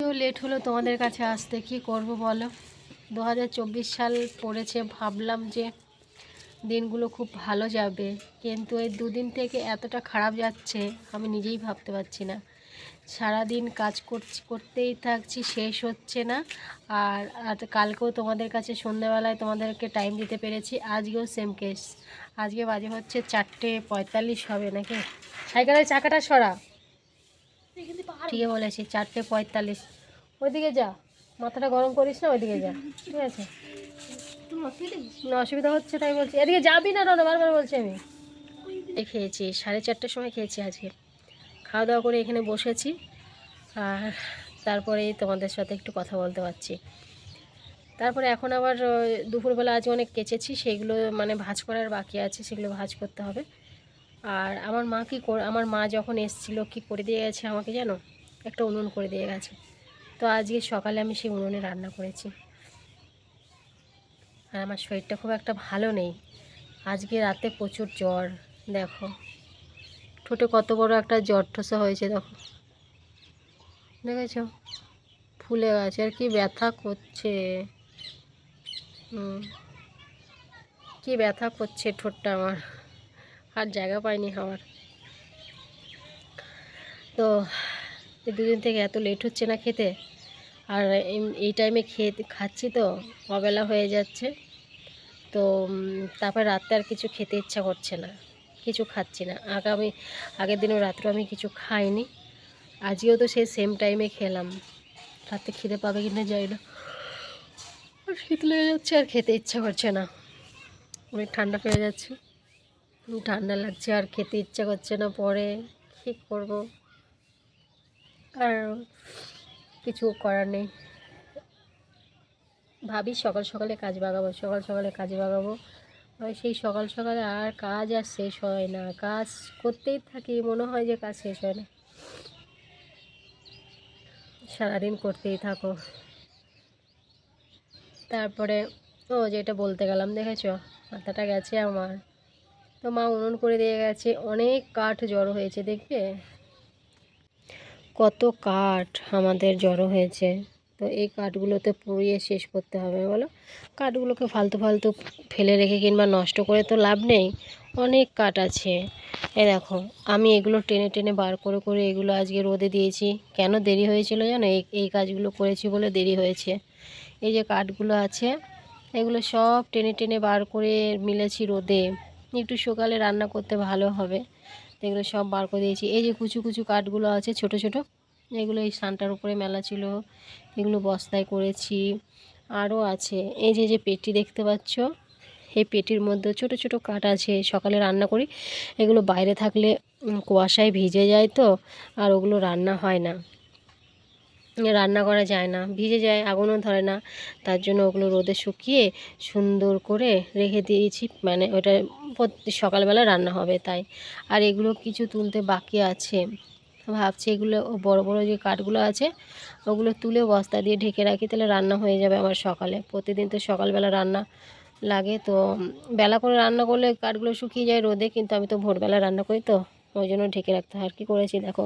আজকেও লেট হলো তোমাদের কাছে আসতে, কি করব বলো। 2024 সাল পড়েছে, ভাবলাম যে দিনগুলো খুব ভালো যাবে, কিন্তু এই দুদিন থেকে এতটা খারাপ যাচ্ছে আমি নিজেই ভাবতে পারছি না। সারাদিন কাজ করতেই থাকছি, শেষ হচ্ছে না। আর কালকেও তোমাদের কাছে সন্ধ্যাবেলায় তোমাদেরকে টাইম দিতে পেরেছি, আজকেও সেম কেস। আজকে বাজে হচ্ছে 4:45 হবে নাকি। সাইকেলের চাকাটা সরা, ঠিকই বলেছি, 4:45। ওইদিকে যা, মাথাটা গরম করিস না, ওইদিকে যা, ঠিক আছে। অসুবিধা হচ্ছে তাই বলছি, এদিকে যাবি না, না বারবার বলছি আমি। খেয়েছি 4:30টার সময় খেয়েছি আজকে, খাওয়া দাওয়া করে এখানে বসেছি। আর তারপরেই তোমাদের সাথে একটু কথা বলতে পারছি। তারপরে এখন আবার দুপুরবেলা আজ অনেক কেচেছি, সেগুলো মানে ভাঁজ করার বাকি আছে, সেগুলো ভাঁজ করতে হবে। আর আমার মা আমার মা যখন এসেছিলো কি করে দিয়ে গেছে আমাকে, জানো, একটা উনুন করে দিয়ে গেছে। তো আজকে সকালে আমি সেই উনুনে রান্না করেছি। আর আমার শরীরটা খুব একটা ভালো নেই, আজকে রাতে প্রচুর জ্বর। দেখো ঠোঁটে কত বড় একটা জ্বর ঠোসা হয়েছে, দেখো, দেখেছ, ফুলে গেছে। আর কি ব্যথা করছে, কি ব্যথা করছে ঠোঁটটা আমার, আর জায়গা পাইনি খাওয়ার। তো এই দুদিন থেকে এত লেট হচ্ছে না খেতে, আর এই টাইমে খাচ্ছি তো অবেলা হয়ে যাচ্ছে। তো তারপর রাতে আর কিছু খেতে ইচ্ছা করছে না, কিছু খাচ্ছি না। আগের দিনও রাত্রে আমি কিছু খাইনি, আজকেও তো সেই সেম টাইমে খেলাম। রাতে খিদে পাবে কিনা যাই না, আর শীত লেগে যাচ্ছে, আর খেতে ইচ্ছা করছে না। অনেক ঠান্ডা পেয়ে যাচ্ছে, ঠান্ডা লাগছে, আর খেতে ইচ্ছা করছে না। পরে কী করব, আর কিছু করার নেই। ভাবি সকাল সকালে কাজ বাগাবো, সকাল সকালে কাজ বাগাবো, সেই সকাল সকালে আর কাজ আর শেষ হয় না। কাজ করতেই থাকি, মনে হয় যে কাজ শেষ হয় না, সারাদিন করতেই থাকো। তারপরে যেটা বলতে গেলাম, দেখেছো মাথাটা গেছে আমার। তো মা উনুন করে দিয়ে গেছে, অনেক কাঠ জড়ো হয়েছে, দেখবে কত কাঠ আমাদের জড়ো হয়েছে। তো এই কাঠগুলোতে পুড়িয়ে শেষ করতে হবে, বলো। কাঠগুলোকে ফালতু ফালতু ফেলে রেখে কিংবা নষ্ট করে তো লাভ নেই, অনেক কাঠ আছে। দেখো আমি এগুলো টেনে টেনে বার করে করে এগুলো আজকে রোদে দিয়েছি। কেন দেরি হয়েছিল জানো, এই কাজগুলো করেছি বলে দেরি হয়েছে। এই যে কাঠগুলো আছে, এগুলো সব টেনে টেনে বার করে মিলেছি রোদে, একটু সকালে রান্না করতে ভালো হবে। এগুলো সব বার করে দিয়েছি। এই যে কুচু কুচু কাঠগুলো আছে ছোট ছোট, এগুলো এই সানটার উপরে মেলা ছিল, এগুলো বস্তায় করেছি। আরও আছে এই যে পেটি দেখতে পাচ্ছ, এই পেটির মধ্যে ছোট ছোট কাঠ আছে। সকালে রান্না করি, এগুলো বাইরে থাকলে কুয়াশায় ভিজে যায় তো, আর ওগুলো রান্না হয় না, রান্না করা যায় না, ভিজে যায়, আগুনও ধরে না। তার জন্য ওগুলো রোদে শুকিয়ে সুন্দর করে রেখে দিয়েছি, মানে ওটা সকালবেলা রান্না হবে তাই। আর এগুলো কিছু তুলতে বাকি আছে, ভাবছি এগুলো বড় বড় যে কাঠগুলো আছে ওগুলো তুলে বস্তা দিয়ে ঢেকে রাখি, তাহলে রান্না হয়ে যাবে আমার সকালে। প্রতিদিন তো সকালবেলা রান্না লাগে, তো বেলা করে রান্না করলে কাঠগুলো শুকিয়ে যায় রোদে, কিন্তু আমি তো ভোরবেলা রান্না করি, তো ওই জন্য ঢেকে রাখতে হয়। আর কি করেছি দেখো,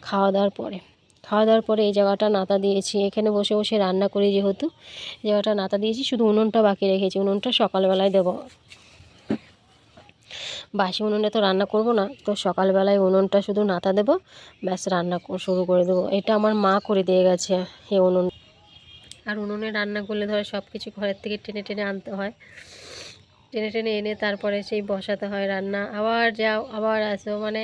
খাওয়া দাওয়ার পরে এই জায়গাটা নাতা দিয়েছি, এখানে বসে বসে রান্না করি যেহেতু, এই জায়গাটা নাতা দিয়েছি, শুধু উনুনটা বাকি রেখেছি। উনুনটা সকালবেলায় দেবো, বাসি উনুনে তো রান্না করব না, তো সকালবেলায় উনুনটা শুধু নাতা দেবো, ব্যাস রান্না শুরু করে দেবো। এটা আমার মা করে দিয়ে গেছে এই উনুন। আর উনুনে রান্না করলে ধরো সব কিছু ঘরের থেকে টেনে টেনে আনতে হয়, টেনে টেনে এনে তারপরে সেই বসাতে হয় রান্না, আবার যাও আবার আসো, মানে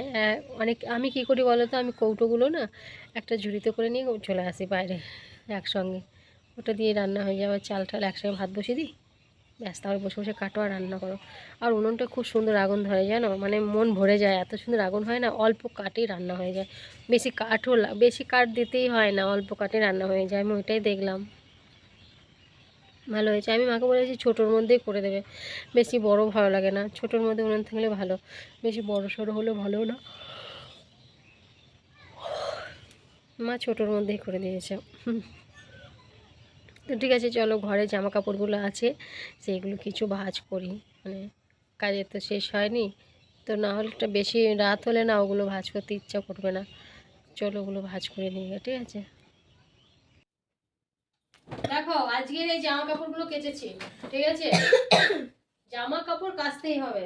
অনেক। আমি কি করি বলো তো, আমি কৌটোগুলো না একটা ঝুড়িতে করে নিয়ে চলে আসি বাইরে একসঙ্গে, ওটা দিয়ে রান্না হয়ে যাবে। চাল টাল একসঙ্গে ভাত বসিয়ে দিই, ব্যাস, তারপর বসে বসে কাটো আর রান্না করো। আর উনুনটা খুব সুন্দর আগুন ধরে, জানো, মানে মন ভরে যায়, এত সুন্দর আগুন হয় না, অল্প কাঠেই রান্না হয়ে যায়। বেশি কাঠ দিতেই হয় না, অল্প কাঠে রান্না হয়ে যায়। আমি ওইটাই দেখলাম, ভালো হয়েছে। আমি মাকে বলেছি ছোটোর মধ্যেই করে দেবে, বেশি বড় ভালো লাগে না, ছোটোর মধ্যে উনুন থাকলে ভালো, বেশি বড় সড়ো হলে ভালো না। মা ছোটোর মধ্যেই করে দিয়েছে। তো ঠিক আছে, চলো ঘরে জামা কাপড়গুলো আছে সেইগুলো কিছু ভাঁজ করি, মানে কাজের তো শেষ হয়নি, তো না হলে একটা বেশি রাত হলে না ওগুলো ভাঁজ করতে ইচ্ছা করবে না। চলো ওগুলো ভাঁজ করে নিয়ে, ঠিক আছে। দেখো আজকের এই জামা কাপড়গুলো কেচেছি, ঠিক আছে? জামা কাপড় কাচতেই হবে,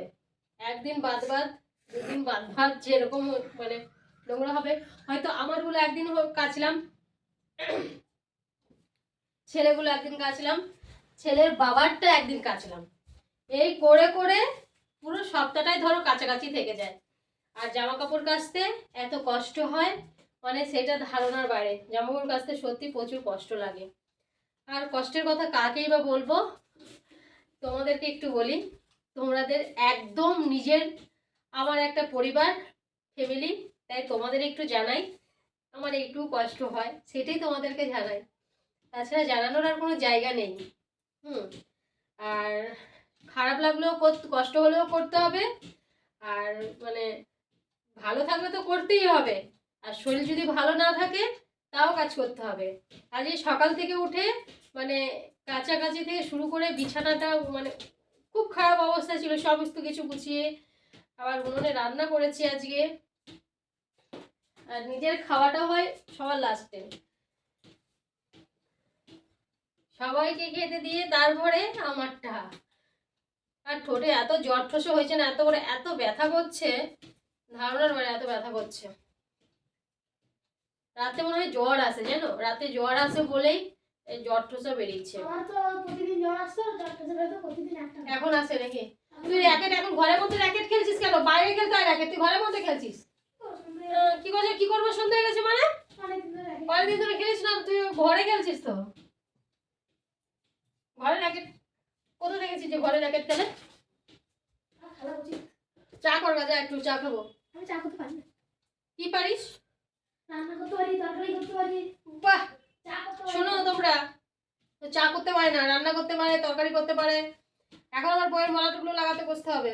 একদিন বাদ বাদ, দুদিন বাদ বাদ, যেরকম মানে নোংরা হবে। হয়তো আমারগুলো একদিন কাচলাম, ছেলেগুলো একদিন কাচলাম, ছেলের বাবারটা একদিন কাচলাম, এই করে করে পুরো সপ্তাহটাই ধরো কাছাকাছি থেকে যায়। আর জামা কাপড় কাচতে এত কষ্ট হয়, মানে সেটা ধারণার বাইরে। জামা কাপড় কাচতে সত্যি প্রচুর কষ্ট লাগে। আর কষ্টের কথা কাকেই বা বলবো, তোমাদেরকে একটু বলি, তোমাদের একদম নিজের, আমার একটা পরিবার, ফ্যামিলি, তাই তোমাদের একটু জানাই। আমার একটু কষ্ট হয় সেটাই তোমাদেরকে জানাই, তাছাড়া জানানোর আর কোনো জায়গা নেই। হুম। আর খারাপ লাগলেও কষ্ট হলেও করতে হবে, আর মানে ভালো থাকলে তো করতেই হবে, আর শরীর যদি ভালো না থাকে তাও কাজ করতে হবে। আজ এই সকাল থেকে উঠে মানে কাছাকাছি থেকে শুরু করে বিছানাটা মানে খুব খারাপ অবস্থা ছিল, সমস্ত কিছু গুছিয়ে আবার উনুনে রান্না করেছি আজকে। আর নিজের খাওয়াটা হয় সবার লাস্টে, সবাইকে খেতে দিয়ে তারপরে আমারটা। আর ঠোঁটে এত জ্বর ঠসে হয়েছে না, এত করে এত ব্যথা করছে, ধারণার বাইরে এত ব্যথা করছে। রাতে মনে হয় জ্বর আসে, জানো, রাতে জ্বর আসে বলেই এই জ্বর ঠসা বেরিয়েছে। আমার তো প্রতিদিন জ্বর আসতো, জ্বর ঠসা বেরোতো প্রতিদিন একটা। এখন আসে নাকি? তুই র্যাকেট এখন ঘরের মধ্যে র্যাকেট খেলছিস কেন? বাইরে খেলতে হয় র্যাকেট, তুই ঘরের মধ্যে খেলছিস। কি করবো সন্ধ্যা হয়ে গেছে মানে? অনেকদিন ধরে খেলিস না, তুই ঘরে খেলছিস তো। ঘরে র্যাকেট কোথায় দেখেছিস যে ঘরে র্যাকেট খেলে? চা করবা, যা একটু চা খাবো। আমি চা করতে পারি না। কি পারিস? রান্না করতে পারি, তরকারি করতে পারি। বাহ, চা করতে পারি। শোনো তোমরা, চা করতে পারে না, রান্না করতে পারে, তরকারি করতে পারে। এখন আমার বইয়ের মলাটুগুলো লাগাতে বসতে হবে।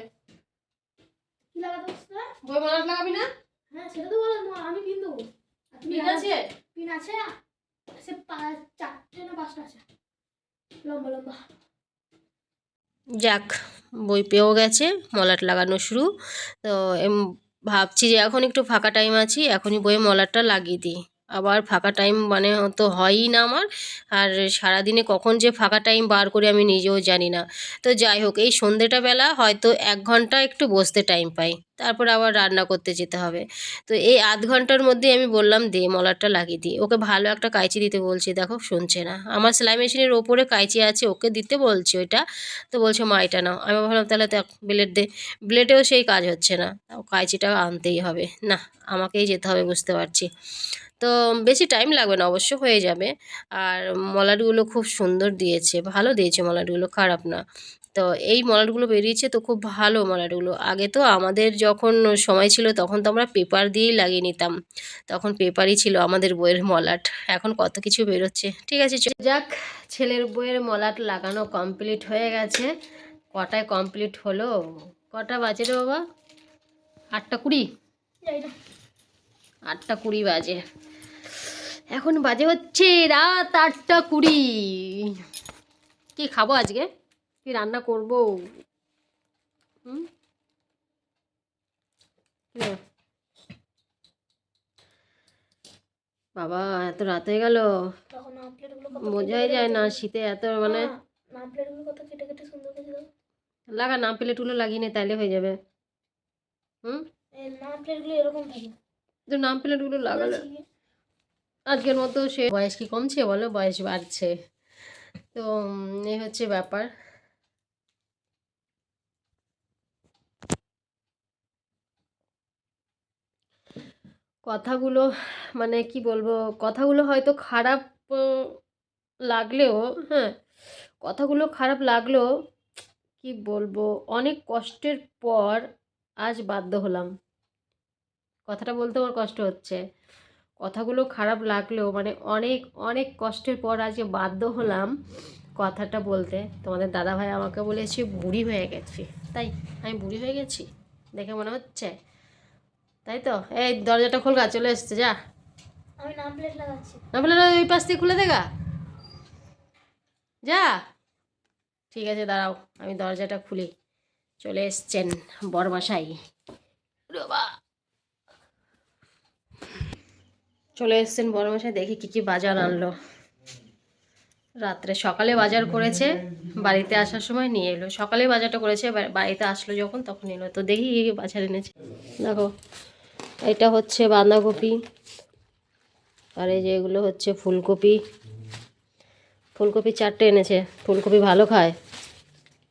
কি লাগাতে বসতে? বই মলাট লাগাবি না? হ্যাঁ সেটা তো বলো, আমি পিন দেবো। পিন আছে? পিন আছে, সে 4টে না 5টা আছে, লম্বা লম্বা। যাক, বই পেয়েও গেছে, মলাট লাগানো শুরু। তো ভাবছি যে এখন একটু ফাঁকা টাইম আছি, এখনই বইয়ে মলাটটা লাগিয়ে দিই। আবার ফাঁকা টাইম মানে তো হয়ই না আমার, আর সারাদিনে কখন যে ফাঁকা টাইম বার করি আমি নিজেও জানি না। তো যাই হোক, এই সন্ধ্যেটা বেলা হয়তো 1 ঘন্টা একটু বসতে টাইম পাই, তারপর আবার রান্না করতে যেতে হবে। তো এই আধ ঘন্টার মধ্যে আমি বললাম দে মলাটটা লাগিয়ে দিই। ওকে ভালো একটা কাঁচি দিতে বলছি, দেখো শুনছে না। আমার সেলাই মেশিনের ওপরে কাঁচি আছে, ওকে দিতে বলছি ওইটা, তো বলছে মা এটা নাও। আমি ভাবলাম তাহলে তো ব্লেড দে, ব্লেডেও সেই কাজ হচ্ছে না, কাঁচিটা আনতেই হবে। না, আমাকেই যেতে হবে, বুঝতে পারছি। তো বেশি টাইম লাগবে না, অবশ্য হয়ে যাবে। আর মলাটগুলো খুব সুন্দর দিয়েছে, ভালো দিয়েছে মলাটগুলো, খারাপ না। তো এই মলাটগুলো বেরিয়েছে তো খুব ভালো মলাটগুলো। আগে তো আমাদের যখন সময় ছিল তখন তো আমরা পেপার দিয়েই লাগিয়ে নিতাম, তখন পেপারই ছিল আমাদের বইয়ের মলাট। এখন কত কিছু বেরোচ্ছে। ঠিক আছে, যাক, ছেলের বইয়ের মলাট লাগানো কমপ্লিট হয়ে গেছে। কটায় কমপ্লিট হলো? কটা বাজে রে বাবা? 8:20। 8:20 বাজে। এখন বাজে হচ্ছে রাত 8:20। কি খাবো আজকে? কি রান্না করবো? হুম, বাবা এত রাত হয়ে গেল, তখন নাম প্লেটগুলো বোঝাই যায় না শীতে এত মানে। নাম প্লেটগুলো কত কেটে কেটে সুন্দর করে দাও। লাগা, নাম প্লেটগুলো লাগিয়ে নে, তাইলে হয়ে যাবে। হুম, এই নাম প্লেটগুলো এরকম থাকে। তো নাম প্লেটগুলো লাগালে আজকের মতো সে বয়স কি কমছে বলো, বয়স বাড়ছে। তো এই হচ্ছে ব্যাপার। কথাগুলো মানে কি বলবো, কথাগুলো হয়তো খারাপ লাগলেও, হ্যাঁ, কথাগুলো খারাপ লাগলেও কি বলবো, অনেক কষ্টের পর আজ বাধ্য হলাম। কথাটা বলতে আমার কষ্ট হচ্ছে। কথাগুলো খারাপ লাগলেও মানে অনেক অনেক কষ্টের পর আজকে বাধ্য হলাম কথাটা বলতে। তোমাদের দাদাভাই আমাকে বলেছে বুড়ি হয়ে গেছি, তাই আমি বুড়ি হয়ে গেছি দেখে মনে হচ্ছে, তাই তো। এই দরজাটা খোলগা, চলে এসছে, যা। আমি নাম প্লেট লাগাচ্ছি। না বলে ওই পাশ থেকে খুলে দেগা, যা। ঠিক আছে, দাঁড়াও, আমি দরজাটা খুলি। চলে এসছেন বরমশাই, বাবা চলে এসছেন বরমশাই, দেখি কী কী বাজার আনলো। রাত্রে সকালে বাজার করেছে, বাড়িতে আসার সময় নিয়ে এলো। সকালে বাজারটা করেছে, বাড়িতে আসলো যখন তখন এলো। তো দেখি কি কি বাজার এনেছে। দেখো, এটা হচ্ছে বাঁধাকপি, আর এই যে এগুলো হচ্ছে ফুলকপি। ফুলকপি 4টে এনেছে। ফুলকপি ভালো খায়,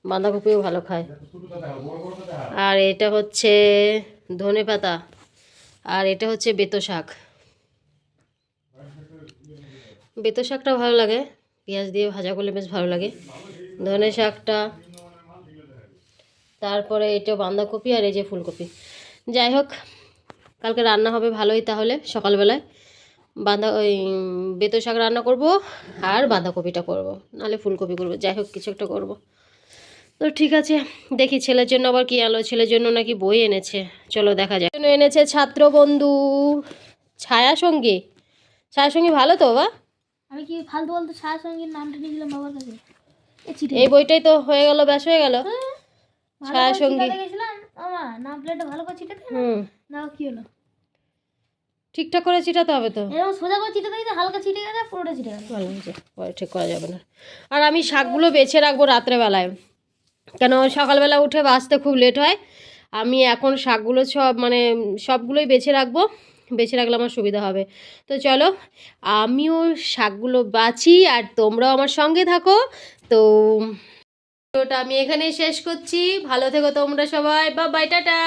বাঁধাকপিও ভালো খায়। আর এটা হচ্ছে ধনেপাতা, আর এটা হচ্ছে বেতো শাক। বেতো শাকটা ভালো লাগে, পেঁয়াজ দিয়ে ভাজা করলে বেশ ভালো লাগে। ধনে শাকটা, তারপরে এটা বাঁধাকপি, আর এই যে ফুলকপি। যাই হোক, কালকে রান্না হবে ভালোই তাহলে। সকালবেলায় ওই বেতো শাক রান্না করব, আর বাঁধাকপিটা করব, নাহলে ফুলকপি করব। যাই হোক, কিছু একটা করব। তো ঠিক আছে, দেখি ছেলের জন্য আবার কি আলো। ছেলের জন্য নাকি বই এনেছে, চলো দেখা যায়। জন্য এনেছে ছাত্র বন্ধু ছায়া সঙ্গী। ছায়া সঙ্গী ভালো তো বাবা? আমি কি ফালতু ফালতু ছায়া সঙ্গীর নামটা নিয়েছিলাম বাবার কাছে। এই বইটাই তো হয়ে গেল, ব্যাস হয়ে গেল। ভালো ছায়া করে সঙ্গী, চিটাতে গেছিলাম আমা, নাম প্লেটটা ভালো করে চিটাতে না। না কি হলো, ঠিকঠাক করে চিটাতে হবে তো। এরকম সোজা করে চিটাতে গেছে, হালকা ছিটে গেছে, পুরোটা ছিটে গেছে। ভালো হয়েছে, পরে ঠিক করা যাবে না। আর আমি শাকগুলো বেছে রাখবো রাত্রেবেলায়, কেন সকালবেলা উঠে বাছতে খুব লেট হয়। আমি এখন শাকগুলো সবগুলোই বেছে রাখবো, বেছে রাখলে আমার সুবিধা হবে। তো চলো, আমিও শাকগুলো বাছি, আর তোমরাও আমার সঙ্গে থাকো। তো ওটা আমি এখানেই শেষ করছি। ভালো থেকো তোমরা সবাই, বাই বাই, টাটা।